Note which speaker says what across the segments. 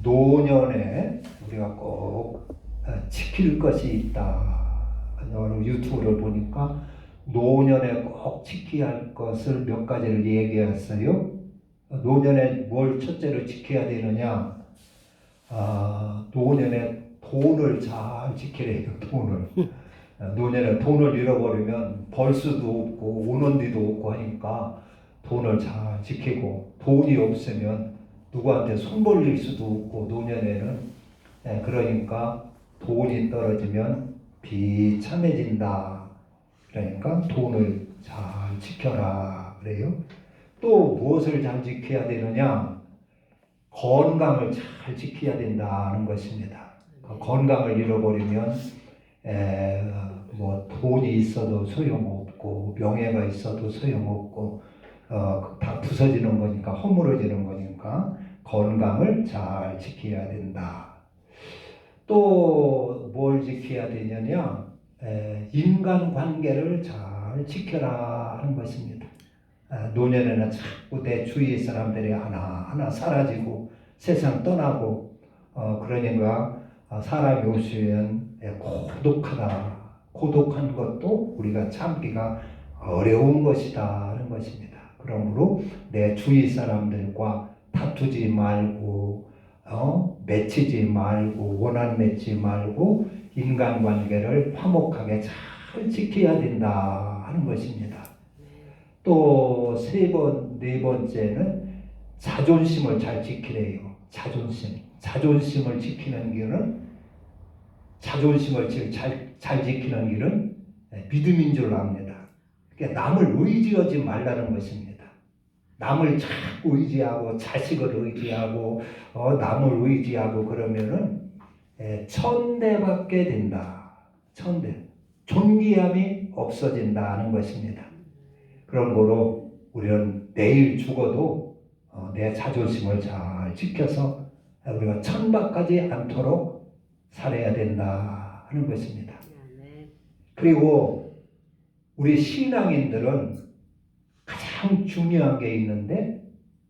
Speaker 1: 노년에 우리가 꼭 지킬 것이 있다. 유튜브를 보니까 노년에 꼭 지켜야 할 것을 몇 가지를 얘기했어요. 노년에 뭘 첫째로 지켜야 되느냐? 노년에 돈을 잘 지키래요. 돈을. 노년에 돈을 잃어버리면 벌 수도 없고 오는 데도 없고 하니까 돈을 잘 지키고, 돈이 없으면 누구한테 손 벌릴 수도 없고 노년에는, 그러니까 돈이 떨어지면 비참해진다. 그러니까 돈을 잘 지켜라 그래요. 또 무엇을 잘 지켜야 되느냐? 건강을 잘 지켜야 된다는 것입니다. 건강을 잃어버리면 뭐 돈이 있어도 소용없고 명예가 있어도 소용없고 다 부서지는 거니까, 허물어지는 거니까 건강을 잘 지켜야 된다. 또 뭘 지켜야 되느냐? 인간관계를 잘 지켜라 하는 것입니다. 노년에는 자꾸 내 주위 사람들이 하나하나 사라지고 세상 떠나고, 그러니까 사람이 없으면 고독하다. 고독한 것도 우리가 참기가 어려운 것이다 하는 것입니다. 그러므로 내 주위 사람들과 다투지 말고, 맺히지 말고, 원한 맺지 말고 인간관계를 화목하게 잘 지켜야 된다 하는 것입니다. 또 네 번째는 자존심을 잘 지키래요. 자존심을 지키는 길은, 자존심을 잘 지키는 길은 믿음인 줄 압니다. 그러니까 남을 의지하지 말라는 것입니다. 남을 자꾸 의지하고 자식을 의지하고 남을 의지하고 그러면은 천대받게 된다. 존귀함이 없어진다는 것입니다. 그러므로 우리는 내일 죽어도 내 자존심을 잘 지켜서 우리가 천박하지 않도록 살아야 된다 하는 것입니다. 그리고 우리 신앙인들은 가장 중요한 게 있는데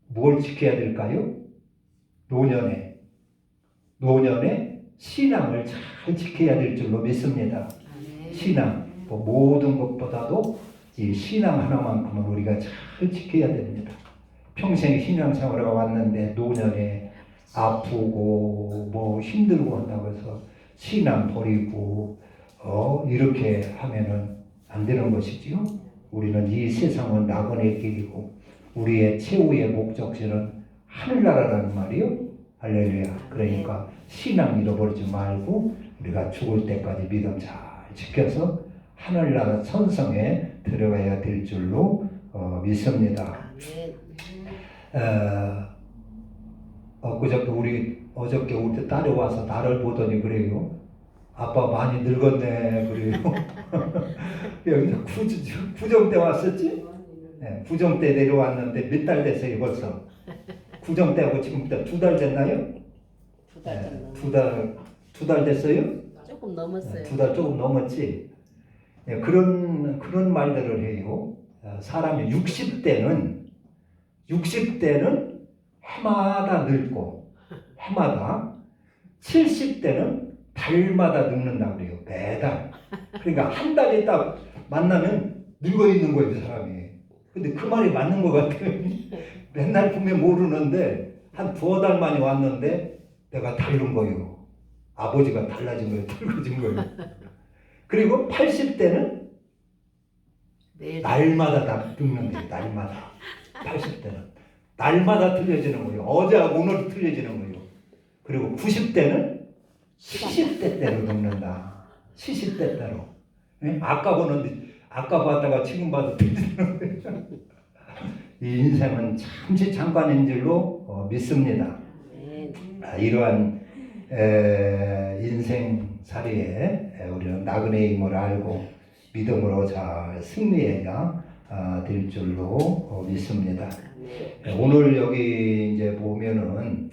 Speaker 1: 뭘 지켜야 될까요? 노년에 신앙을 잘 지켜야 될 줄로 믿습니다. 신앙, 모든 것보다도 이 신앙 하나만큼은 우리가 잘 지켜야 됩니다. 평생 신앙생활을 왔는데 노년에 아프고 뭐 힘들고 한다고 해서 신앙 버리고 이렇게 하면은 안 되는 것이지요. 우리는 이 세상은 낙원의 길이고 우리의 최후의 목적지는 하늘나라라는 말이요. 할렐루야. 그러니까 신앙 잃어버리지 말고 우리가 죽을 때까지 믿음 잘 지켜서 하늘나라 천성에 들어가야 될 줄로 믿습니다. 어저께 우리 때 딸이 와서 나를 보더니 그래요. 아빠 많이 늙었네 그래요. 여기 구정 때 왔었지? 네, 구정 때 내려왔는데 몇 달 됐어요 벌써. 구정 때하고 지금 2달 됐나요? 2달 됐어요?
Speaker 2: 조금 넘었어요.
Speaker 1: 2달 조금 넘었지. 네, 그런 말들을 해요. 사람이 60대는 해마다 늙고, 해마다 70대는 달마다 늙는다고 그래요. 매달. 그러니까 한 달에 딱 만나면 늙어 있는 거예요, 그 사람이. 근데 그 말이 맞는 것 같아요. 맨날 보면 모르는데 한 2달 만에 왔는데 내가 다른 거예요. 아버지가 달라진 거예요. 늙어진 거예요. 그리고 80대는 날마다 다 늙는 거예요. 날마다. 80대는. 날마다 틀려지는 거예요. 어제하고 오늘 틀려지는 거예요. 그리고 90대는 70대 때로 늙는다. 70대 때로. 아까 봤다가 지금 봐도 틀리는 거예요. 이 인생은 잠시 잠깐인 줄로 믿습니다. 이러한 인생살이에 우리는 나그네의 힘을 알고 믿음으로 잘 승리해야 될 줄로 믿습니다. 오늘 여기 이제 보면은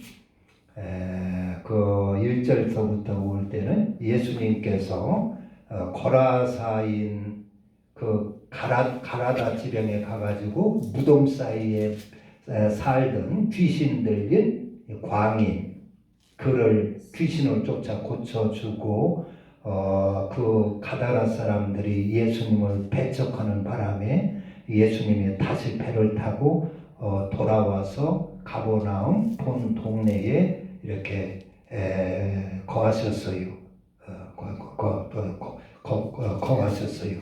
Speaker 1: 그 1절서부터 올 때는 예수님께서 거라사인 그 가라다 지령에 가가지고 무덤 사이에 살던 귀신 들린 광인 그를 귀신을 쫓아 고쳐주고 그 가다라 사람들이 예수님을 배척하는 바람에 예수님이 다시 배를 타고 돌아와서 가버나움 본 동네에 이렇게 거하셨어요. 거하셨어요.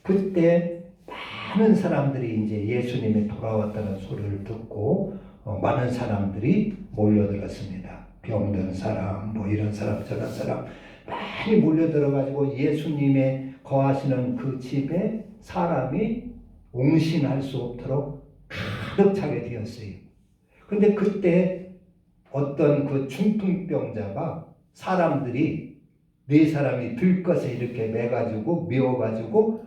Speaker 1: 그때 많은 사람들이 이제 예수님이 돌아왔다는 소리를 듣고 많은 사람들이 몰려들었습니다. 병든 사람, 뭐 이런 사람, 저런 사람 많이 몰려들어가지고 예수님의 거하시는 그 집에 사람이 옹신할 수 없도록 가득 차게 되었어요. 근데 그때 어떤 그 중풍병자가 사람들이 네 사람이 들것에 이렇게 매가지고 메워가지고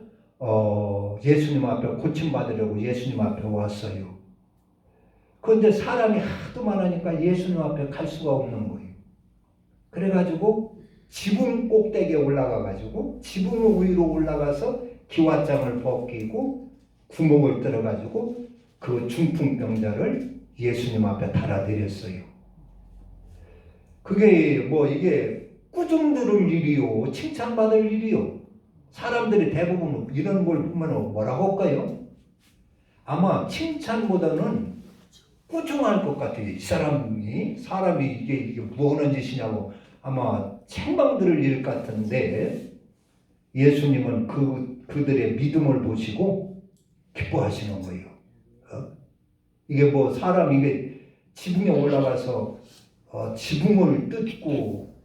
Speaker 1: 예수님 앞에 고침받으려고 예수님 앞에 왔어요. 그런데 사람이 하도 많으니까 예수님 앞에 갈 수가 없는 거예요. 그래가지고 지붕 꼭대기에 올라가가지고 지붕 위로 올라가서 기왓장을 벗기고 구멍을 뚫어가지고 그 중풍병자를 예수님 앞에 달아드렸어요. 그게 뭐 이게 꾸중 들을 일이요, 칭찬받을 일이요. 사람들이 대부분 이런 걸 보면 뭐라고 할까요? 아마 칭찬보다는 꾸중할 것 같아요. 이 사람이 이게 뭐 하는 짓이냐고 아마 책망 들을 일 같은데 예수님은 그들의 믿음을 보시고 기뻐하시는 거예요. 이게 뭐 이게 지붕에 올라가서 지붕을 뜯고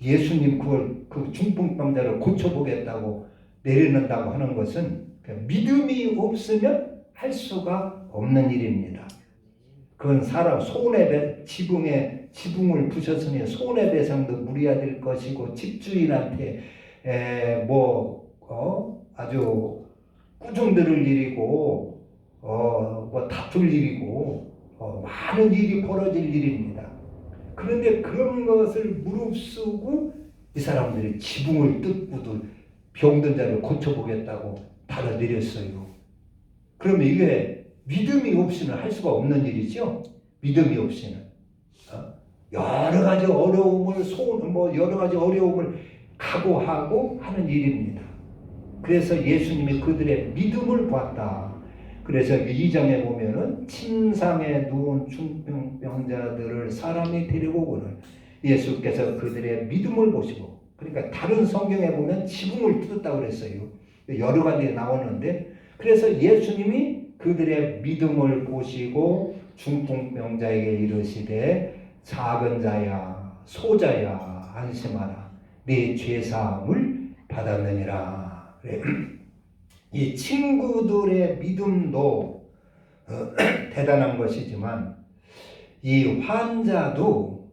Speaker 1: 예수님 그 중풍병자를 고쳐보겠다고 내려놓는다고 하는 것은 믿음이 없으면 할 수가 없는 일입니다. 그건 사람 지붕을 부셨으니 손해배상도 물어야 될 것이고 집주인한테 아주 꾸중 들을 일이고 뭐 다툴 일이고 많은 일이 벌어질 일입니다. 그런데 그런 것을 무릅쓰고 이 사람들이 지붕을 뜯고도 병든 자를 고쳐보겠다고 달아내렸어요. 그러면 이게 믿음이 없이는 할 수가 없는 일이죠. 믿음이 없이는 여러 가지 어려움을 각오하고 하는 일입니다. 그래서 예수님이 그들의 믿음을 봤다. 그래서 2장에 보면은 침상에 누운 중풍병자들을 사람이 데리고 오거늘 예수께서 그들의 믿음을 보시고, 그러니까 다른 성경에 보면 지붕을 뜯었다고 그랬어요. 여러 가지 나오는데, 그래서 예수님이 그들의 믿음을 보시고 중풍병자에게 이르시되 작은 자야 소자야 안심하라 네 죄사함을 받았느니라. 그래. 이 친구들의 믿음도 대단한 것이지만 이 환자도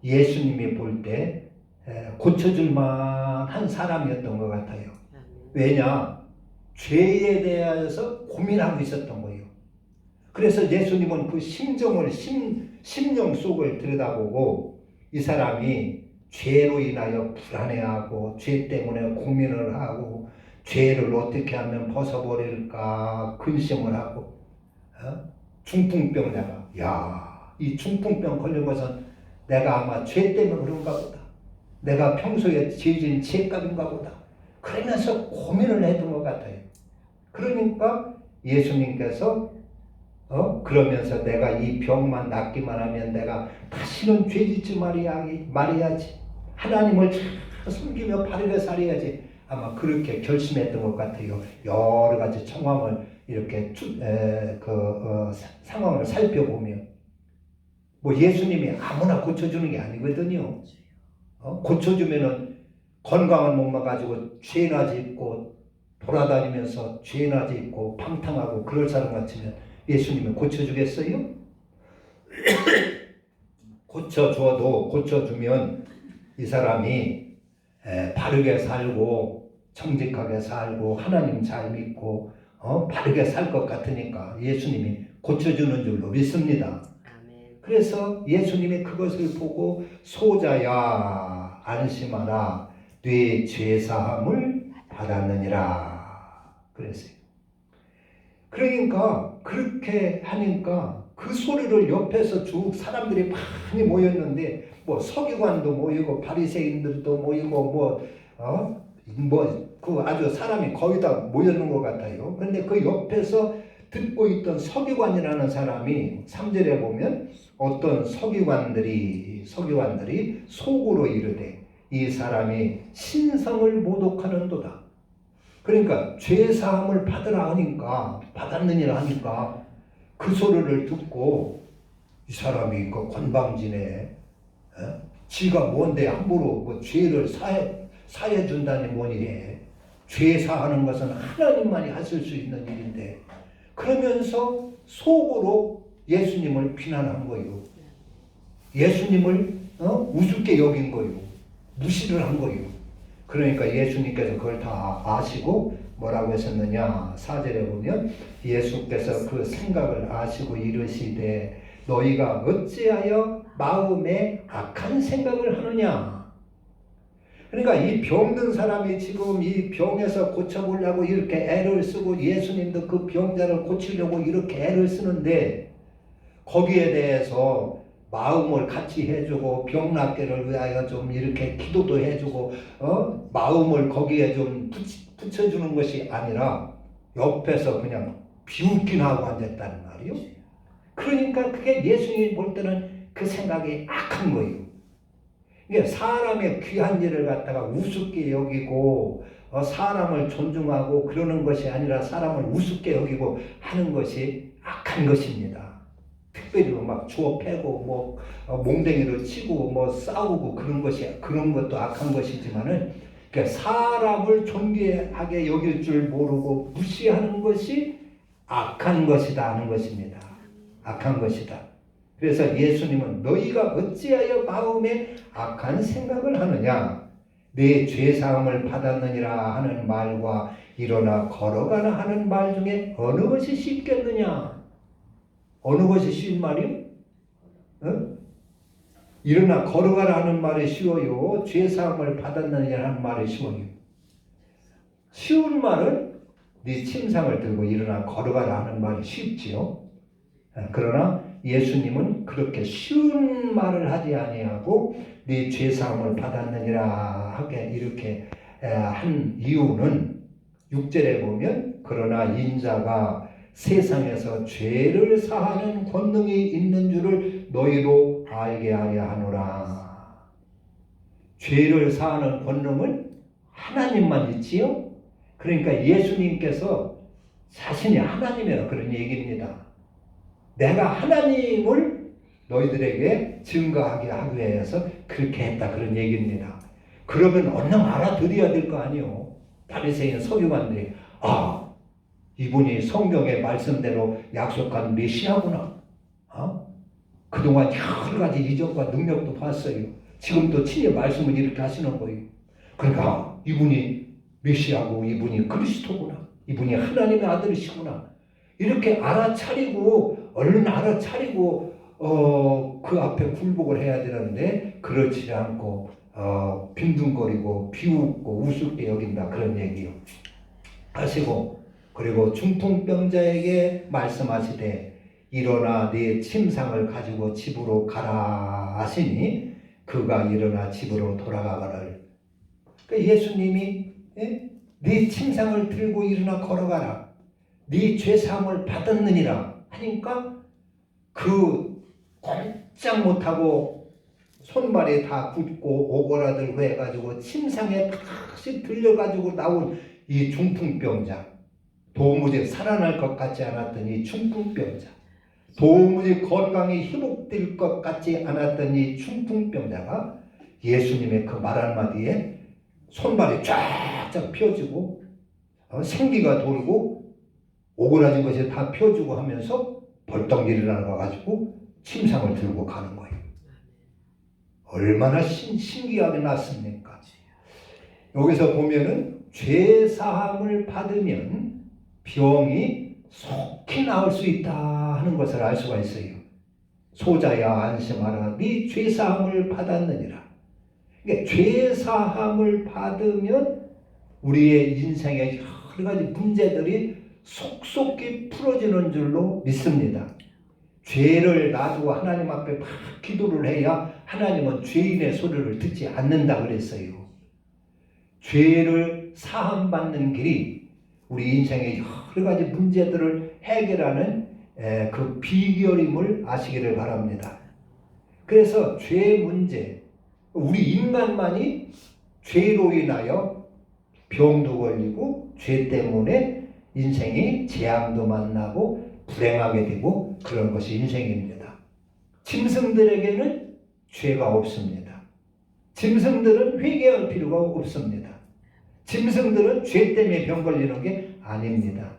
Speaker 1: 예수님이 볼 때 고쳐줄 만한 사람이었던 것 같아요. 왜냐? 죄에 대해서 고민하고 있었던 거예요. 그래서 예수님은 그 심령 속을 들여다보고 이 사람이 죄로 인하여 불안해하고 죄 때문에 고민을 하고 죄를 어떻게 하면 벗어버릴까 근심을 하고 중풍병자가 이 중풍병 걸린 것은 내가 아마 죄 때문에 그런가 보다. 내가 평소에 죄진 죄값인가 보다. 그러면서 고민을 했던 것 같아요. 그러니까 예수님께서 그러면서 내가 이 병만 낫기만 하면 내가 다시는 죄짓지 말아야지. 하나님을 잘 섬기며 바르게 살아야지. 아마 그렇게 결심했던 것 같아요. 여러 가지 상황을 이렇게 상황을 살펴보면 뭐 예수님이 아무나 고쳐주는 게 아니거든요. 고쳐주면은 건강한 몸만 가지고 죄나 짓고 돌아다니면서 죄나 짓고 방탕하고 그럴 사람 같으면 예수님은 고쳐주겠어요? 고쳐주면 이 사람이 바르게 살고 정직하게 살고 하나님 잘 믿고 바르게 살 것 같으니까 예수님이 고쳐주는 줄로 믿습니다. 그래서 예수님이 그것을 보고 소자야 안심하라 네 죄사함을 받았느니라 그랬어요. 그러니까 그렇게 하니까 그 소리를 옆에서 쭉 사람들이 많이 모였는데 뭐 서기관도 모이고 바리새인들도 모이고 그 아주 사람이 거의 다 모였는 것 같아요. 그런데 그 옆에서 듣고 있던 서기관이라는 사람이 3절에 보면 어떤 서기관들이 속으로 이르되 이 사람이 신성을 모독하는도다. 그러니까 죄사함을 받았느니라 하니까 그 소리를 듣고 이 사람이 그 건방지네. 지가 뭔데 함부로 그 죄를 사해 준다니 뭐니. 죄 사하는 것은 하나님만이 하실 수 있는 일인데 그러면서 속으로 예수님을 비난한 거예요. 예수님을 우습게 여긴 거예요. 무시를 한 거예요. 그러니까 예수님께서 그걸 다 아시고 뭐라고 하셨느냐. 4절에 보면 예수께서 그 생각을 아시고 이르시되 너희가 어찌하여 마음에 악한 생각을 하느냐. 그러니까 이 병든 사람이 지금 이 병에서 고쳐보려고 이렇게 애를 쓰고 예수님도 그 병자를 고치려고 이렇게 애를 쓰는데 거기에 대해서 마음을 같이 해주고 병 낫기를 위하여 좀 이렇게 기도도 해주고 마음을 거기에 좀 붙여주는 것이 아니라 옆에서 그냥 비웃긴 하고 앉았다는 말이요. 그러니까 그게 예수님이 볼 때는 그 생각이 악한 거예요. 이게 사람의 귀한 일을 갖다가 우습게 여기고 사람을 존중하고 그러는 것이 아니라 사람을 우습게 여기고 하는 것이 악한 것입니다. 특별히 막 주워 패고 몽댕이로 치고 싸우고 그런 것도 악한 것이지만은 그러니까 사람을 존귀하게 여길 줄 모르고 무시하는 것이 악한 것이다 하는 것입니다. 악한 것이다. 그래서 예수님은 너희가 어찌하여 마음에 악한 생각을 하느냐. 내 죄사함을 받았느니라 하는 말과 일어나 걸어가라 하는 말 중에 어느 것이 쉽겠느냐. 어느 것이 쉬운 말이요? 일어나 걸어가라 하는 말이 쉬워요. 죄사함을 받았느냐 하는 말이 쉬워요. 쉬운 말은 네 침상을 들고 일어나 걸어가라 하는 말이 쉽지요. 그러나 예수님은 그렇게 쉬운 말을 하지 아니하고 네 죄사함을 받았느니라 하게 이렇게 한 이유는 6절에 보면 그러나 인자가 세상에서 죄를 사하는 권능이 있는 줄을 너희로 알게 하려 하노라. 죄를 사하는 권능은 하나님만 있지요. 그러니까 예수님께서 자신이 하나님이라 그런 얘기입니다. 내가 하나님을 너희들에게 증거하게 하기 위해서 그렇게 했다 그런 얘기입니다. 그러면 얼른 알아들어야 될 거 아니요. 바리새인 서기관들이 이분이 성경의 말씀대로 약속한 메시아구나. 그동안 여러 가지 이적과 능력도 봤어요. 지금 또 친히 말씀을 이렇게 하시는 거예요. 그러니까 이분이 메시아고 이분이 그리스도구나. 이분이 하나님의 아들이시구나. 이렇게 얼른 알아차리고 그 앞에 굴복을 해야 되는데 그렇지 않고 빈둥거리고 비웃고 우습게 여긴다 그런 얘기요. 하시고 그리고 중풍병자에게 말씀하시되 일어나 네 침상을 가지고 집으로 가라 하시니 그가 일어나 집으로 돌아가거늘. 그러니까 예수님이 네 침상을 들고 일어나 걸어가라. 네 죄사함을 받았느니라 하니까 그 꼼짝 못하고 손발이 다 굳고 오그라들고 해가지고 침상에 다시 들려가지고 나온 이 중풍병자, 도무지 살아날 것 같지 않았던 이 중풍병자, 도무지 건강이 회복될 것 같지 않았던 이 중풍병자가 예수님의 그 말 한마디에 손발이 쫙쫙 펴지고 생기가 돌고 오그라진 것이 다 펴주고 하면서 벌떡 일어나가지고 침상을 들고 가는 거예요. 얼마나 신기하게 났습니까? 여기서 보면은 죄사함을 받으면 병이 속히 나을 수 있다 하는 것을 알 수가 있어요. 소자야 안심하라 네 죄사함을 받았느니라. 그러니까 죄사함을 받으면 우리의 인생의 여러 가지 문제들이 속속히 풀어지는 줄로 믿습니다. 죄를 놔두고 하나님 앞에 막 기도를 해야 하나님은 죄인의 소리를 듣지 않는다 그랬어요. 죄를 사함받는 길이 우리 인생의 여러 가지 문제들을 해결하는 그 비결임을 아시기를 바랍니다. 그래서 죄 문제, 우리 인간만이 죄로 인하여 병도 걸리고 죄 때문에 인생이 재앙도 만나고 불행하게 되고 그런 것이 인생입니다. 짐승들에게는 죄가 없습니다. 짐승들은 회개할 필요가 없습니다. 짐승들은 죄 때문에 병 걸리는 게 아닙니다.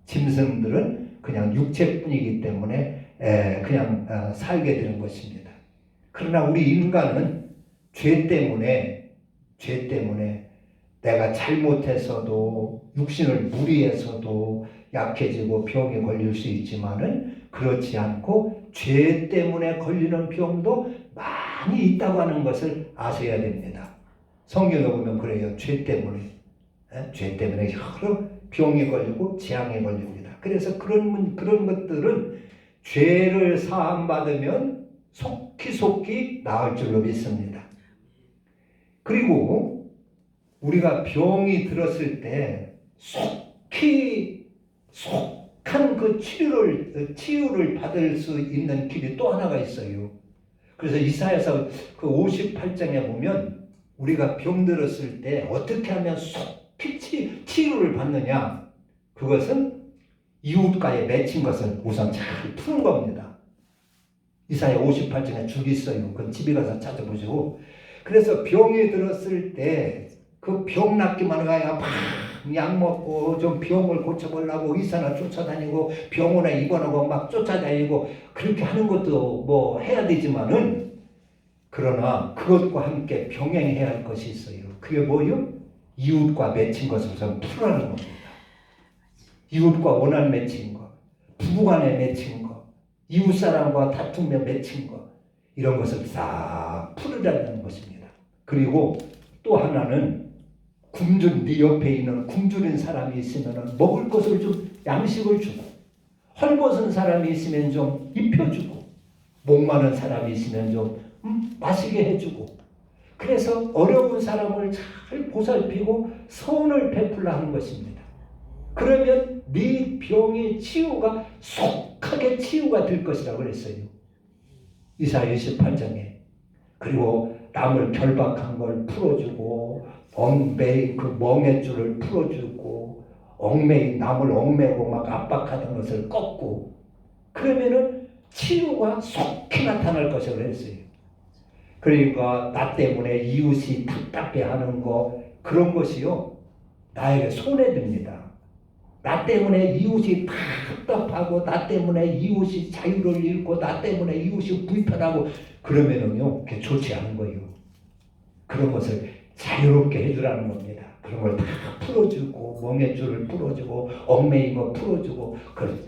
Speaker 1: 짐승들은 그냥 육체뿐이기 때문에 그냥 살게 되는 것입니다. 그러나 우리 인간은 죄 때문에 내가 잘못해서도 육신을 무리해서도 약해지고 병에 걸릴 수 있지만은 그렇지 않고 죄 때문에 걸리는 병도 많이 있다고 하는 것을 아셔야 됩니다. 성경에 보면 그래요. 죄 때문에 여러 병에 걸리고 재앙에 걸립니다. 그래서 그런 것들은 죄를 사함받으면 속히 나을 줄로 믿습니다. 그리고 우리가 병이 들었을 때 속한 그 치유를 받을 수 있는 길이 또 하나가 있어요. 그래서 이사야서 그 58장에 보면 우리가 병 들었을 때 어떻게 하면 속히 치유를 받느냐, 그것은 이웃과의 맺힌 것을 우선 잘 푸는 겁니다. 이사야 58장에 줄이 있어요. 그건 집에 가서 찾아보시고. 그래서 병이 들었을 때 그 병 낫기만 해야 막 약 먹고 좀 병을 고쳐보려고 의사나 쫓아다니고 병원에 입원하고 막 쫓아다니고 그렇게 하는 것도 뭐 해야 되지만은, 그러나 그것과 함께 병행해야 할 것이 있어요. 그게 뭐요? 이웃과 맺힌 것을 우선 풀어라는 겁니다. 이웃과 원한 맺힌 것, 부부간에 맺힌 것, 이웃사람과 다투며 맺힌 것, 이런 것을 싹 풀으라는 것입니다. 그리고 또 하나는 네 옆에 있는 굶주린 사람이 있으면 먹을 것을 좀 양식을 주고, 헐벗은 사람이 있으면 좀 입혀주고, 목마른 사람이 있으면 좀 마시게 해주고, 그래서 어려운 사람을 잘 보살피고 선을 베풀라 하는 것입니다. 그러면 네 병의 치유가 속하게 치유가 될 것이라고 그랬어요. 이사야 28장에. 그리고 남을 결박한 걸 풀어주고, 엉매인 그 멍에줄을 풀어주고, 남을 얽매고 막 압박하던 것을 꺾고, 그러면은 치유가 속히 나타날 것이라고 했어요. 그러니까 나 때문에 이웃이 답답해하는 거, 그런 것이요 나에게 손해됩니다. 나 때문에 이웃이 답답하고, 나 때문에 이웃이 자유를 잃고, 나 때문에 이웃이 불편하고 그러면은요 그게 좋지 않은 거예요. 그런 것을 자유롭게 해주라는 겁니다. 그런 걸 다 풀어주고, 멍에줄을 풀어주고, 얽매인 거 풀어주고,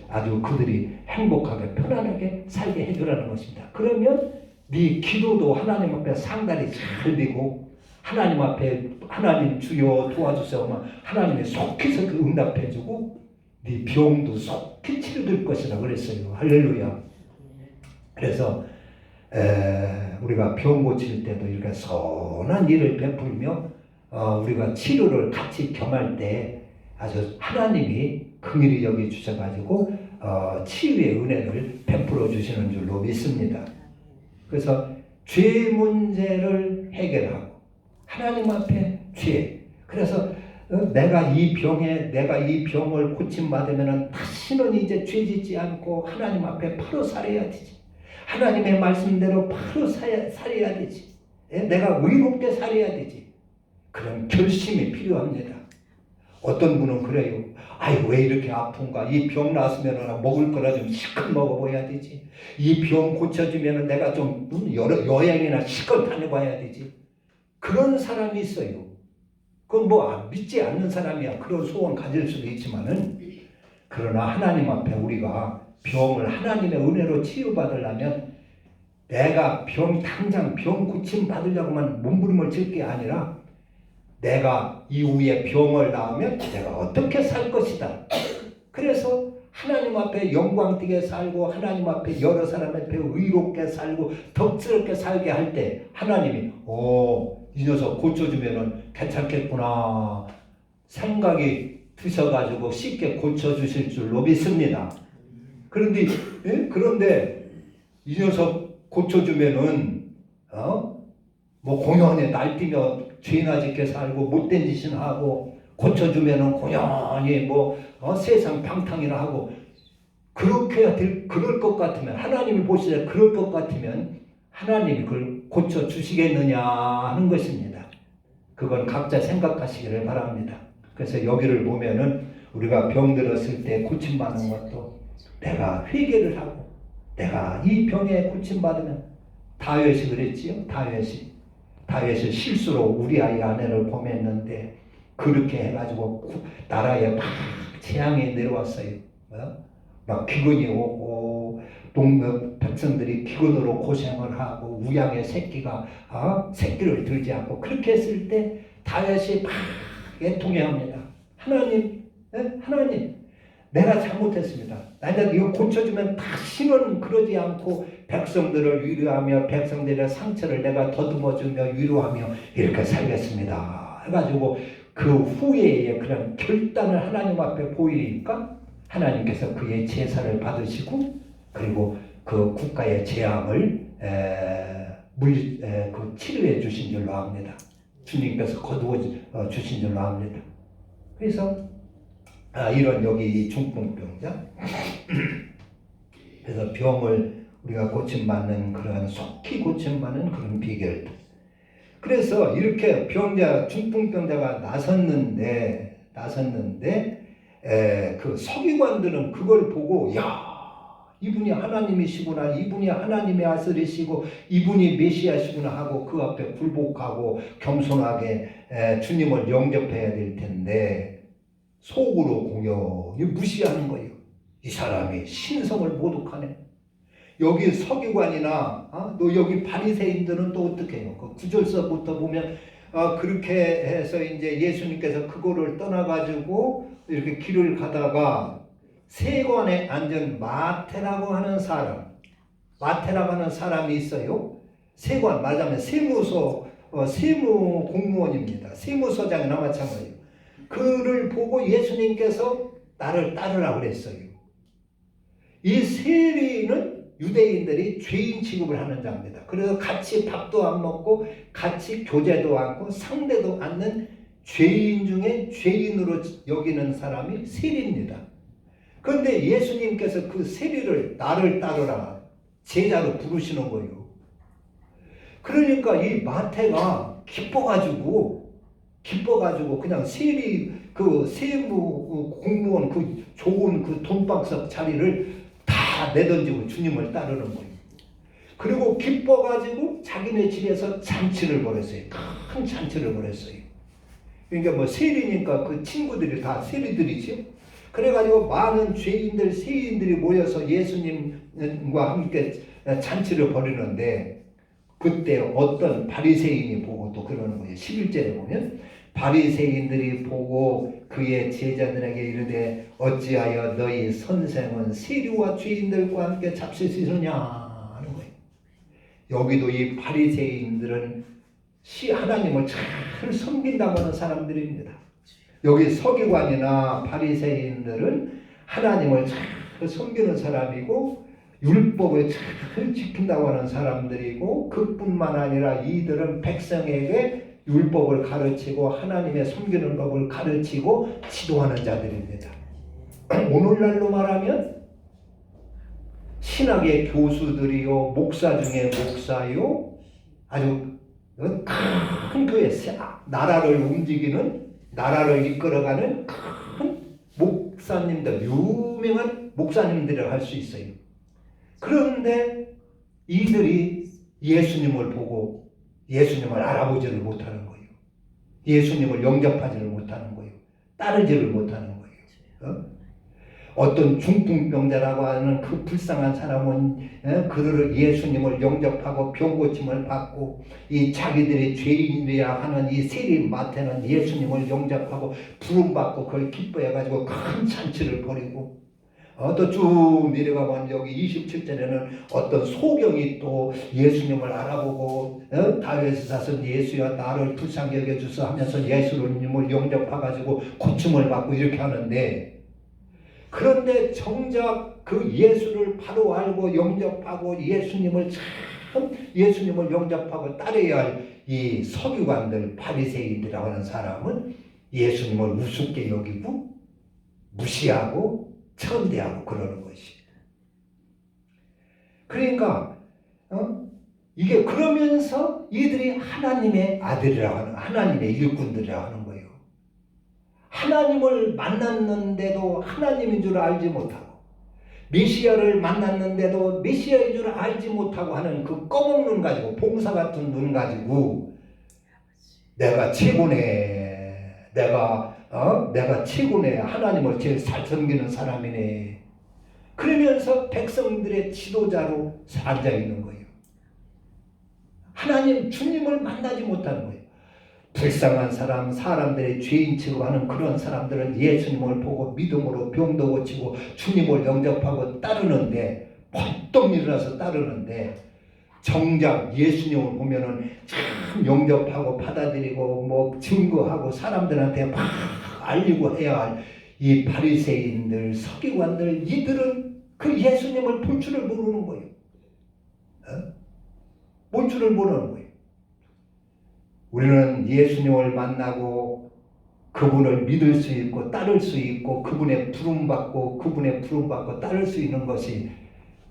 Speaker 1: 아주 그들이 행복하게 편안하게 살게 해주라는 것입니다. 그러면 네 기도도 하나님 앞에 상달이 잘 되고, 하나님 앞에 하나님 주여 도와주세요 하면 하나님이 속히서 그 응답해주고, 네 병도 속히 치료될 것이라고 그랬어요. 할렐루야. 그래서 우리가 병 고칠 때도 이렇게 선한 일을 베풀며 우리가 치료를 같이 겸할 때 아주 하나님이 긍휼히 여기 주셔가지고 치유의 은혜를 베풀어 주시는 줄로 믿습니다. 그래서 죄 문제를 해결하고 하나님 앞에 죄, 그래서 내가 이 병을 고침받으면 다시는 이제 죄짓지 않고 하나님 앞에 바로 살아야 되지. 하나님의 말씀대로 바로 살아야 되지. 내가 의롭게 살아야 되지. 그런 결심이 필요합니다. 어떤 분은 그래요. 왜 이렇게 아픈가? 이 병 나았으면 먹을 거라 좀 실컷 먹어봐야 되지. 이 병 고쳐주면 내가 좀 여행이나 실컷 다녀봐야 되지. 그런 사람이 있어요. 그건 믿지 않는 사람이야. 그런 소원 가질 수도 있지만은, 그러나 하나님 앞에 우리가 병을 하나님의 은혜로 치유받으려면 내가 당장 병 고침 받으려고만 몸부림을 칠 게 아니라 내가 이후에 병을 나으면 내가 어떻게 살 것이다. 그래서 하나님 앞에 영광 띠게 살고 하나님 앞에 여러 사람 앞에 의롭게 살고 덕스럽게 살게 할 때 하나님이 이 녀석 고쳐주면은 괜찮겠구나 생각이 드셔가지고 쉽게 고쳐주실 줄로 믿습니다. 그런데 이 녀석 고쳐주면은 뭐 공연에 날뛰며 죄나 짓게 살고 못된 짓이나 하고 고쳐주면은 공연히 세상 방탕이나 하고 그럴 것 같으면 하나님이 보시되 그럴 것 같으면 하나님이 그걸 고쳐주시겠느냐 하는 것입니다. 그건 각자 생각하시기를 바랍니다. 그래서 여기를 보면은 우리가 병들었을 때 고침받는 것도 내가 회개를 하고 내가 이 병에 고침받으면 다윗이 그랬지요. 다윗이 실수로 우리아의 아내를 범했는데 그렇게 해가지고 나라에 막 재앙이 내려왔어요. 막 기근이 오고 백성들이 기근으로 고생을 하고 우양의 새끼가 새끼를 들지 않고 그렇게 했을 때 다윗이 막 애통해합니다. 하나님 내가 잘못했습니다. 나는 이거 고쳐주면 다시는 그러지 않고 백성들을 위로하며 백성들의 상처를 내가 더듬어주며 위로하며 이렇게 살겠습니다. 해가지고 그 후에 그런 결단을 하나님 앞에 보이니까 하나님께서 그의 제사를 받으시고 그리고 그 국가의 재앙을 치료해 주신 줄로 압니다. 주님께서 거두어 주신 줄로 압니다. 그래서 이런 여기 중풍병자 그래서 병을 우리가 고침받는 그런 속히 고침받는 그런 비결들. 그래서 이렇게 중풍병자가 나섰는데 그 서기관들은 그걸 보고 이분이 하나님이시구나, 이분이 하나님의 아들이시고 이분이 메시아시구나 하고 그 앞에 굴복하고 겸손하게 주님을 영접해야 될 텐데 속으로 공연히 무시하는 거예요. 이 사람이 신성을 모독하네. 여기 서기관이나 또 여기 바리새인들은 또 어떻게 해요? 그 9절서부터 보면 그렇게 해서 이제 예수님께서 그거를 떠나가지고 이렇게 길을 가다가 세관에 앉은 마태라고 하는 사람이 있어요. 세관 말하자면 세무 공무원입니다. 세무서장이나 마찬가지예요. 그를 보고 예수님께서 나를 따르라고 그랬어요. 이 세리는 유대인들이 죄인 취급을 하는 자입니다. 그래서 같이 밥도 안 먹고 같이 교제도 않고 상대도 않는 죄인 중에 죄인으로 여기는 사람이 세리입니다. 그런데 예수님께서 그 세리를 나를 따르라 제자로 부르시는 거예요. 그러니까 이 마태가 기뻐가지고 그냥 세리 그 세무 공무원 그 좋은 그 돈박석 자리를 다 내던지고 주님을 따르는 거예요. 그리고 기뻐가지고 자기네 집에서 잔치를 벌였어요. 큰 잔치를 벌였어요. 그러니까 세리니까 그 친구들이 다 세리들이죠. 그래가지고 많은 죄인들, 세인들이 모여서 예수님과 함께 잔치를 벌이는데 그때 어떤 바리새인이 보고 또 그러는 거예요. 11절에 보면 바리새인들이 보고 그의 제자들에게 이르되 어찌하여 너희 선생은 세리와 죄인들과 함께 잡수시느냐 하는 거예요. 여기도 이 바리새인들은 하나님을 잘 섬긴다고 하는 사람들입니다. 여기 서기관이나 바리새인들은 하나님을 잘 섬기는 사람이고 율법을 잘 지킨다고 하는 사람들이고 그뿐만 아니라 이들은 백성에게 율법을 가르치고 하나님의 섬기는 법을 가르치고 지도하는 자들입니다. 오늘날로 말하면 신학의 교수들이요, 목사 중에 목사요, 아주 큰 교회, 나라를 움직이는, 나라를 이끌어가는 큰 목사님들, 유명한 목사님들이라고 할 수 있어요. 그런데 이들이 예수님을 보고 예수님을 알아보지를 못하는 거예요. 예수님을 영접하지를 못하는 거예요. 따르지를 못하는 거예요. 어떤 중풍병자라고 하는 그 불쌍한 사람은 그들을 예수님을 영접하고 병고침을 받고 이 자기들이 죄인이라 하는 이 세리 마태는 예수님을 영접하고 부름받고 그걸 기뻐해가지고 큰 잔치를 벌이고 또 쭉 내려가면 여기 27절에는 어떤 소경이 또 예수님을 알아보고 다윗의 자손 예수여 나를 불쌍히 여겨주소 하면서 예수님을 영접해가지고 고침을 받고 이렇게 하는데, 그런데 정작 그 예수를 바로 알고 영접하고 예수님을 영접하고 따라야 할 이 서기관들 바리새인이라고 하는 사람은 예수님을 우습게 여기고 무시하고 천대하고 그러는 것이. 그러니까 이게 그러면서 이들이 하나님의 아들이라고 하는, 하나님의 일꾼들이라고 하는 거예요. 하나님을 만났는데도 하나님인 줄 알지 못하고, 메시아를 만났는데도 메시아인 줄 알지 못하고 하는 그 검은 눈 가지고, 봉사 같은 눈 가지고 내가 최고네, 내가 최고네, 하나님을 제일 잘 섬기는 사람이네, 그러면서 백성들의 지도자로 앉아 있는 거예요. 하나님 주님을 만나지 못하는 거예요. 불쌍한 사람, 사람들의 죄인 취급하는 그런 사람들은 예수님을 보고 믿음으로 병도 고치고 주님을 영접하고 따르는데, 벌떡 일어나서 따르는데, 정작 예수님을 보면은 참 영접하고 받아들이고 뭐 증거하고 사람들한테 막 알리고 해야 할 이 바리새인들, 서기관들, 이들은 그 예수님을 볼 줄을 모르는 거예요. 볼 줄을 모르는 거예요. 우리는 예수님을 만나고 그분을 믿을 수 있고 따를 수 있고 그분의 부름받고 따를 수 있는 것이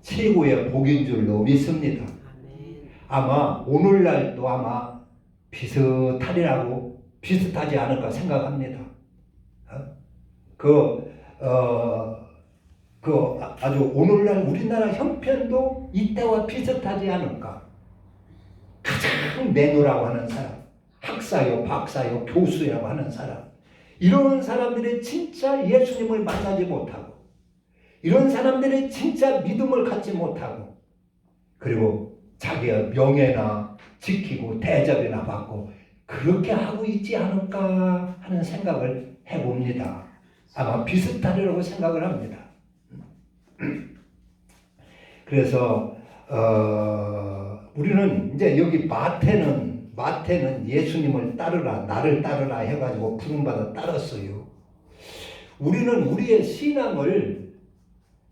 Speaker 1: 최고의 복인 줄로 믿습니다. 아마 오늘날도 아마 비슷하지 않을까 생각합니다. 아주 오늘날 우리나라 형편도 이때와 비슷하지 않을까. 가장 내노라고 하는 사람, 학사요, 박사요, 교수라고 하는 사람, 이런 사람들이 진짜 예수님을 만나지 못하고, 이런 사람들이 진짜 믿음을 갖지 못하고, 그리고 자기의 명예나 지키고 대접이나 받고 그렇게 하고 있지 않을까 하는 생각을 해봅니다. 아마 비슷하리라고 생각을 합니다. 그래서 우리는 이제 여기 마태는 예수님을 따르라, 나를 따르라 해가지고 부름받아 따랐어요. 우리는 우리의 신앙을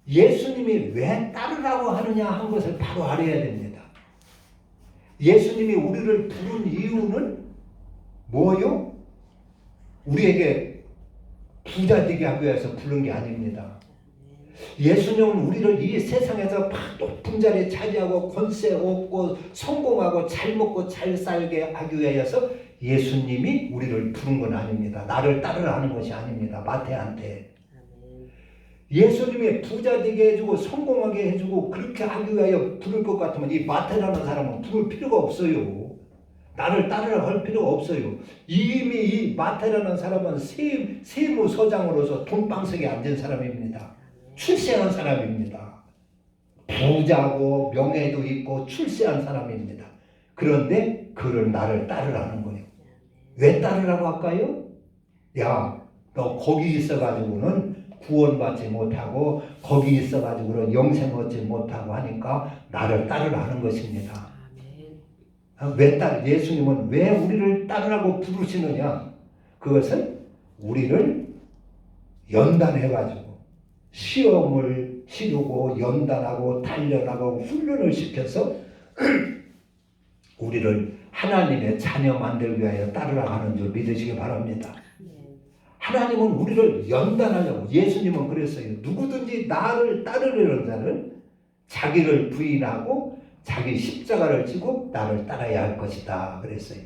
Speaker 1: 예수님이 왜 따르라고 하느냐 한 것을 바로 알아야 됩니다. 예수님이 우리를 부른 이유는 뭐요? 우리에게 부자 되게 하기 위해서 부른 게 아닙니다. 예수님은 우리를 이 세상에서 높은 자리에 차지하고 권세 얻고 성공하고 잘 먹고 잘 살게 하기 위해서 예수님이 우리를 부른 건 아닙니다. 나를 따르라 하는 것이 아닙니다. 마태한테. 예수님이 부자 되게 해주고 성공하게 해주고 그렇게 하기 위하여 부를 것 같으면 이 마태라는 사람은 부를 필요가 없어요. 나를 따르라 할 필요가 없어요. 이미 이 마태라는 사람은 세무서장으로서 돈방석에 앉은 사람입니다. 출세한 사람입니다. 부자고 명예도 있고 출세한 사람입니다. 그런데 그를 나를 따르라는 거예요. 왜 따르라고 할까요? 야, 너 거기 있어가지고는 구원받지 못하고 거기 있어가지고는 영생 얻지 못하고 하니까 나를 따르라 하는 것입니다. 예수님은 왜 우리를 따르라고 부르시느냐? 그것은 우리를 연단해가지고 시험을 치르고 연단하고 단련하고 훈련을 시켜서 우리를 하나님의 자녀 만들기 위하여 따르라 하는 줄 믿으시기 바랍니다. 하나님은 우리를 연단하려고, 예수님은 그랬어요. 누구든지 나를 따르려는 자는 자기를 부인하고 자기 십자가를 지고 나를 따라야 할 것이다 그랬어요.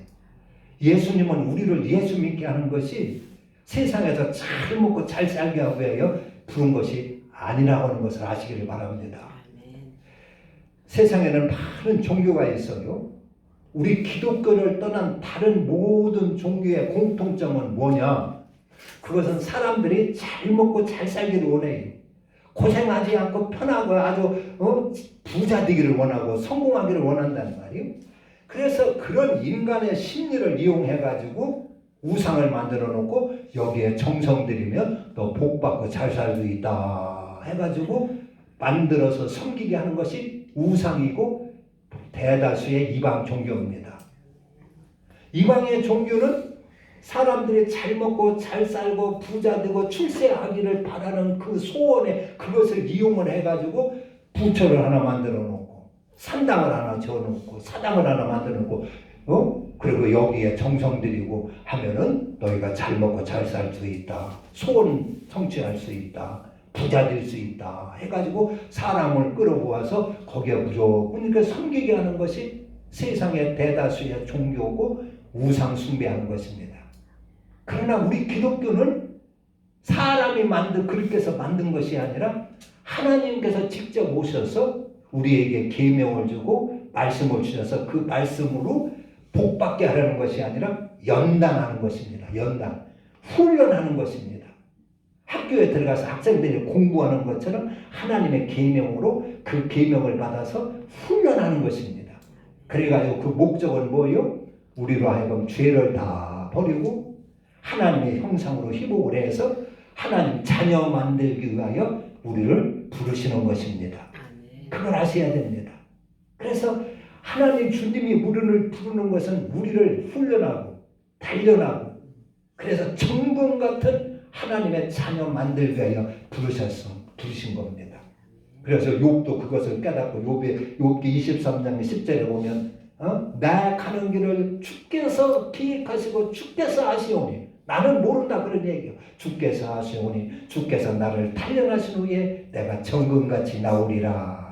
Speaker 1: 예수님은 우리를 예수 믿게 하는 것이 세상에서 잘 먹고 잘 살게 하기 위하여 부른 것이 아니라고 하는 것을 아시기를 바랍니다. 세상에는 많은 종교가 있어요. 우리 기독교를 떠난 다른 모든 종교의 공통점은 뭐냐? 그것은 사람들이 잘 먹고 잘 살기를 원해요. 고생하지 않고 편하고 아주 부자 되기를 원하고 성공하기를 원한다는 말이에요. 그래서 그런 인간의 심리를 이용해가지고 우상을 만들어 놓고 여기에 정성 들이면 너 복 받고 잘 살 수 있다 해가지고 만들어서 섬기게 하는 것이 우상이고 대다수의 이방 종교입니다. 이방의 종교는 사람들이 잘 먹고 잘 살고 부자 되고 출세하기를 바라는 그 소원에 그것을 이용을 해가지고 부처를 하나 만들어 놓고 산당을 하나 지어놓고 사당을 하나 만들어 놓고 그리고 여기에 정성 들이고 하면은 너희가 잘 먹고 잘 살 수 있다, 소원 성취할 수 있다, 부자 될 수 있다 해가지고 사람을 끌어모아서 거기에 무조건 그러니까 섬기게 하는 것이 세상의 대다수의 종교고 우상 숭배하는 것입니다. 그러나 우리 기독교는 사람이 그렇게 해서 만든 것이 아니라 하나님께서 직접 오셔서 우리에게 계명을 주고 말씀을 주셔서 그 말씀으로 복받게 하려는 것이 아니라 연단하는 것입니다. 연단, 훈련하는 것입니다. 학교에 들어가서 학생들이 공부하는 것처럼 하나님의 계명으로 그 계명을 받아서 훈련하는 것입니다. 그래가지고 그 목적은 뭐예요? 우리로 하여금 죄를 다 버리고 하나님의 형상으로 희복을 해서 하나님 자녀 만들기 위하여 우리를 부르시는 것입니다. 그걸 아셔야 됩니다. 그래서 하나님 주님이 우리를 부르는 것은 우리를 훈련하고 단련하고 그래서 정금 같은 하나님의 자녀 만들기 위하여 부르신 겁니다. 그래서 욥도 그것을 깨닫고 욥기 23장 10절에 보면 나 가는 길을 주께서 기획하시고 주께서 아시오니 나는 모른다 그런 얘기예요. 주께서 아시오니 주께서 나를 단련하신 후에 내가 정금같이 나오리라.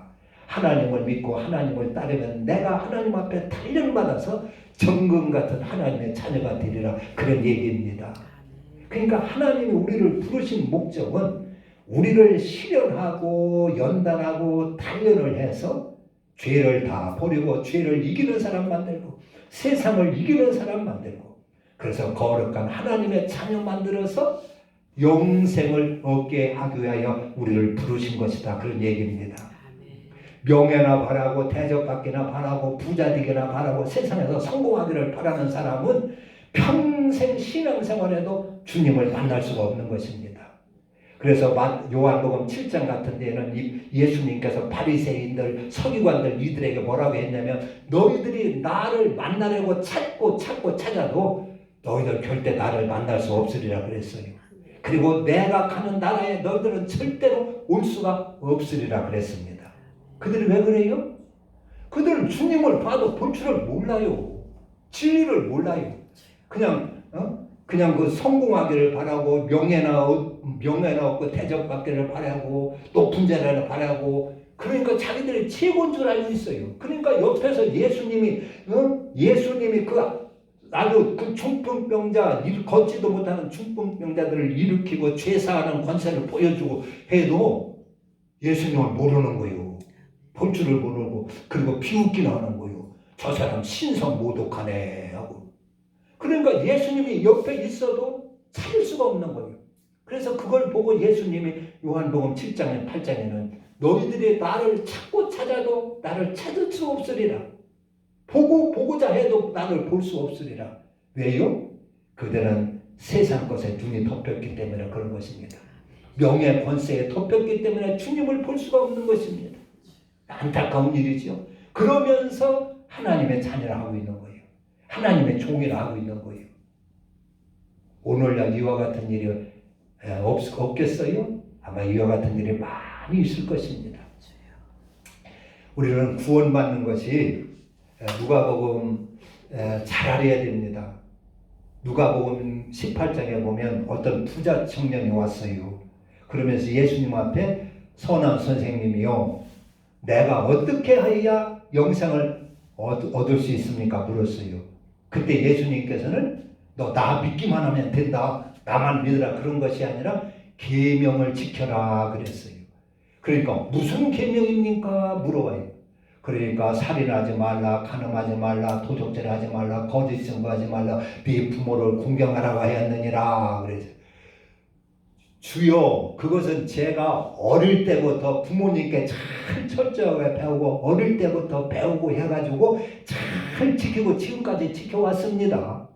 Speaker 1: 하나님을 믿고 하나님을 따르면 내가 하나님 앞에 단련받아서 정금 같은 하나님의 자녀가 되리라 그런 얘기입니다. 그러니까 하나님이 우리를 부르신 목적은 우리를 실현하고 연단하고 단련을 해서 죄를 다 버리고 죄를 이기는 사람 만들고 세상을 이기는 사람 만들고 그래서 거룩한 하나님의 자녀 만들어서 영생을 얻게 하기 위하여 우리를 부르신 것이다 그런 얘기입니다. 명예나 바라고 대접받기나 바라고 부자 되기나 바라고 세상에서 성공하기를 바라는 사람은 평생 신앙생활에도 주님을 만날 수가 없는 것입니다. 그래서 요한복음 7장 같은 데는 예수님께서 바리새인들 서기관들 이들에게 뭐라고 했냐면 너희들이 나를 만나려고 찾고 찾아도 너희들 절대 나를 만날 수 없으리라 그랬어요. 그리고 내가 가는 나라에 너희들은 절대로 올 수가 없으리라 그랬습니다. 그들이 왜 그래요? 그들은 주님을 봐도 볼 줄을 몰라요. 진리를 몰라요. 그냥 그 성공하기를 바라고 명예나 얻고 대접받기를 바라고 높은 자리를 바라고 그러니까 자기들이 최고인 줄 알고 있어요. 그러니까 옆에서 예수님이 아주 그 중풍병자 걷지도 못하는 중풍병자들을 일으키고 죄사하는 권세를 보여주고 해도 예수님을 모르는 거예요. 볼 줄을 모르고 그리고 비웃기나 하는 거예요. 저 사람 신성 모독하네 하고. 그러니까 예수님이 옆에 있어도 찾을 수가 없는 거예요. 그래서 그걸 보고 예수님이 요한복음 7장에 8장에는 너희들이 나를 찾고 찾아도 나를 찾을 수 없으리라. 보고자 해도 나를 볼 수 없으리라. 왜요? 그들은 세상 것에 눈이 덮였기 때문에 그런 것입니다. 명예 권세에 덮였기 때문에 주님을 볼 수가 없는 것입니다. 안타까운 일이죠. 그러면서 하나님의 자녀를 하고 있는 거예요. 하나님의 종이라 하고 있는 거예요. 오늘날 이와 같은 일이 없겠어요? 아마 이와 같은 일이 많이 있을 것입니다. 우리는 구원받는 것이 누가복음 잘 알아야 됩니다. 누가복음 18장에 보면 어떤 부자 청년이 왔어요. 그러면서 예수님 앞에 선한 선생님이요, 내가 어떻게 해야 영생을 얻을 수 있습니까? 물었어요. 그때 예수님께서는 너 나 믿기만 하면 된다, 나만 믿으라 그런 것이 아니라 계명을 지켜라 그랬어요. 그러니까 무슨 계명입니까? 물어봐요. 그러니까 살인하지 말라, 간음하지 말라, 도적질하지 말라, 거짓 증거하지 말라, 네 부모를 공경하라고 하였느니라 그랬어요. 주여, 그것은 제가 어릴 때부터 부모님께 잘 철저하게 배우고 어릴 때부터 배우고 해가지고 잘 지키고 지금까지 지켜왔습니다.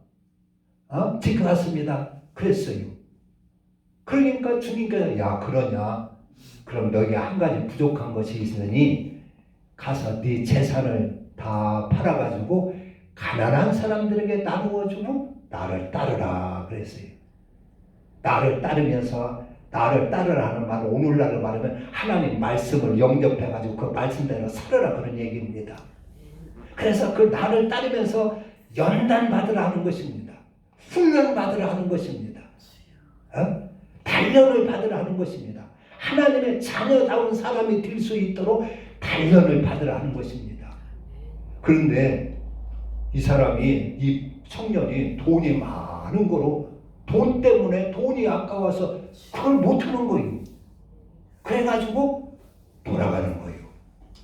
Speaker 1: 지켜왔습니다. 그랬어요. 그러니까 주님께서 야 그러냐, 그럼 너에게 한 가지 부족한 것이 있으니 가서 네 재산을 다 팔아가지고 가난한 사람들에게 나누어주고 나를 따르라 그랬어요. 나를 따르면서 나를 따르라는 말은 오늘날로 말하면 하나님 말씀을 영접해가지고 그 말씀대로 살아라 그런 얘기입니다. 그래서 그 나를 따르면서 연단 받으라 하는 것입니다. 훈련 받으라 하는 것입니다. 단련을 받으라 하는 것입니다. 하나님의 자녀다운 사람이 될 수 있도록 단련을 받으라 하는 것입니다. 그런데 이 사람이, 이 청년이 돈이 많은 거로 돈 때문에 돈이 아까워서 그걸 못하는 거예요. 그래가지고 돌아가는 거예요.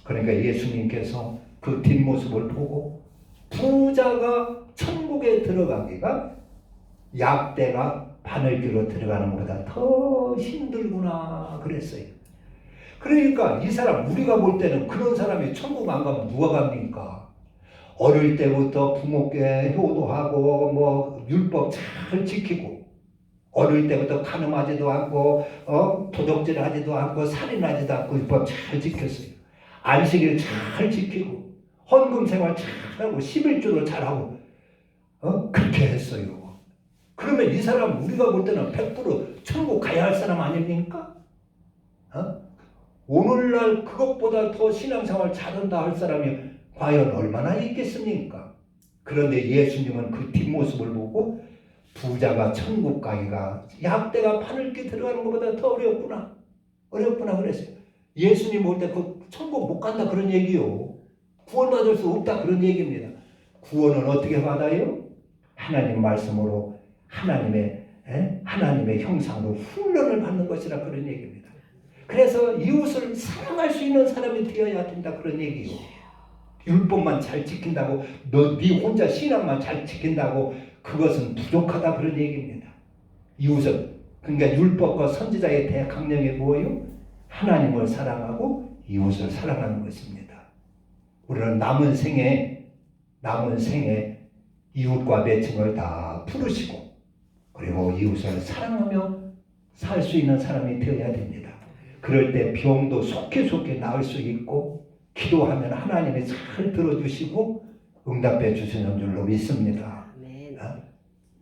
Speaker 1: 그러니까 예수님께서 그 뒷모습을 보고 부자가 천국에 들어가기가 약대가 바늘귀로 들어가는 것보다 더 힘들구나 그랬어요. 그러니까 이 사람, 우리가 볼 때는 그런 사람이 천국 안 가면 누가 갑니까? 어릴 때부터 부모께 효도하고 뭐 율법 잘 지키고 어릴 때부터 간음하지도 않고 도둑질하지도 않고 살인하지도 않고 율법 잘 지켰어요. 안식일 잘 지키고 헌금 생활 잘하고 11조를 잘하고 그렇게 했어요. 그러면 이 사람 우리가 볼 때는 100% 천국 가야 할 사람 아닙니까? 오늘날 그것보다 더 신앙생활 잘한다 할 사람이 과연 얼마나 있겠습니까? 그런데 예수님은 그 뒷모습을 보고 부자가 천국 가기가 약대가 바늘귀 들어가는 것보다 더 어렵구나 그랬어요. 예수님 올 때 그 천국 못 간다 그런 얘기요. 구원받을 수 없다 그런 얘기입니다. 구원은 어떻게 받아요? 하나님 말씀으로 하나님의 형상으로 훈련을 받는 것이라 그런 얘기입니다. 그래서 이웃을 사랑할 수 있는 사람이 되어야 된다 그런 얘기예요. 율법만 잘 지킨다고 네 혼자 신앙만 잘 지킨다고 그것은 부족하다 그런 얘기입니다. 이웃은 그러니까 율법과 선지자의 대강령이 뭐예요? 하나님을 사랑하고 이웃을 사랑하는 것입니다. 우리는 남은 생에 이웃과 내층을 다 부르시고 그리고 이웃을 사랑하며 살 수 있는 사람이 되어야 됩니다. 그럴 때 병도 속히 나을 수 있고 기도하면 하나님이 잘 들어주시고 응답해 주시는 줄로 믿습니다.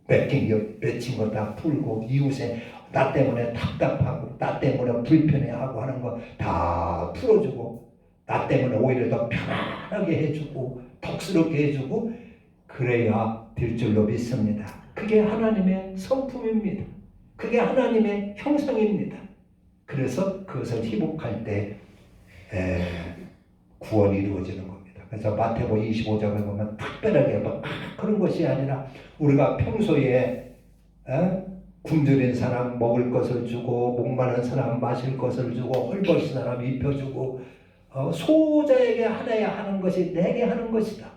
Speaker 1: 맺힌 거 다 풀고 이웃에 나 때문에 답답하고 나 때문에 불편해하고 하는 거 다 풀어주고 나 때문에 오히려 더 편안하게 해주고 덕스럽게 해주고 그래야 될 줄로 믿습니다. 그게 하나님의 성품입니다. 그게 하나님의 형상입니다. 그래서 그것을 회복할 때 구원이 이루어지는 겁니다. 그래서 마태복음 25장을 보면 특별하게 그런 것이 아니라 우리가 평소에 굶주린 사람 먹을 것을 주고 목마른 사람 마실 것을 주고 헐벗은 사람 입혀주고 소자에게 하나야 하는 것이 내게 하는 것이다.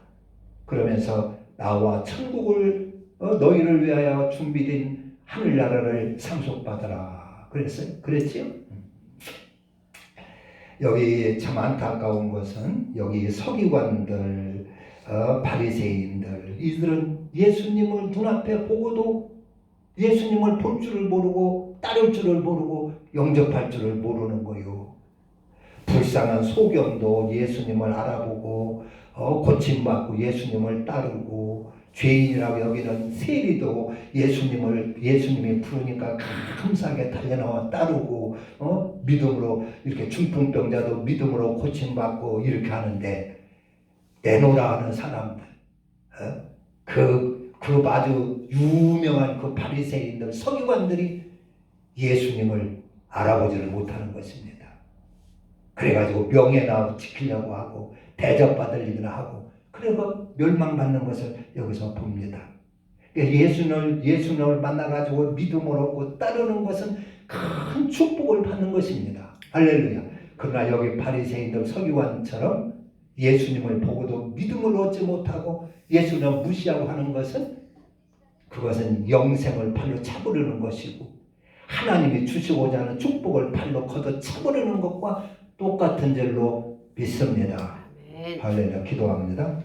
Speaker 1: 그러면서 나와 천국을 너희를 위하여 준비된 하늘나라를 상속받아라 그랬지요? 여기 참 안타까운 것은 여기 서기관들, 바리새인들 이들은 예수님을 눈앞에 보고도 예수님을 볼 줄을 모르고 따를 줄을 모르고 영접할 줄을 모르는 거요. 불쌍한 소경도 예수님을 알아보고 고침받고 예수님을 따르고 죄인이라고 여기는 세리도 예수님이 부르니까 감사하게 달려나와 따르고 믿음으로 이렇게 중풍병자도 믿음으로 고침받고 이렇게 하는데 내노라 하는 사람들 그 아주 유명한 그 바리새인들 서기관들이 예수님을 알아보지를 못하는 것입니다. 그래가지고 명예나 지키려고 하고 대접받으려고 하고 그리고 멸망받는 것을 여기서 봅니다. 예수님을 만나가지고 믿음을 얻고 따르는 것은 큰 축복을 받는 것입니다. 할렐루야. 그러나 여기 바리새인들 서기관처럼 예수님을 보고도 믿음을 얻지 못하고 예수님을 무시하고 하는 것은 그것은 영생을 발로 차버리는 것이고 하나님이 주시고자 하는 축복을 발로 걷어 차버리는 것과 똑같은 줄로 믿습니다. 할렐루야. 기도합니다.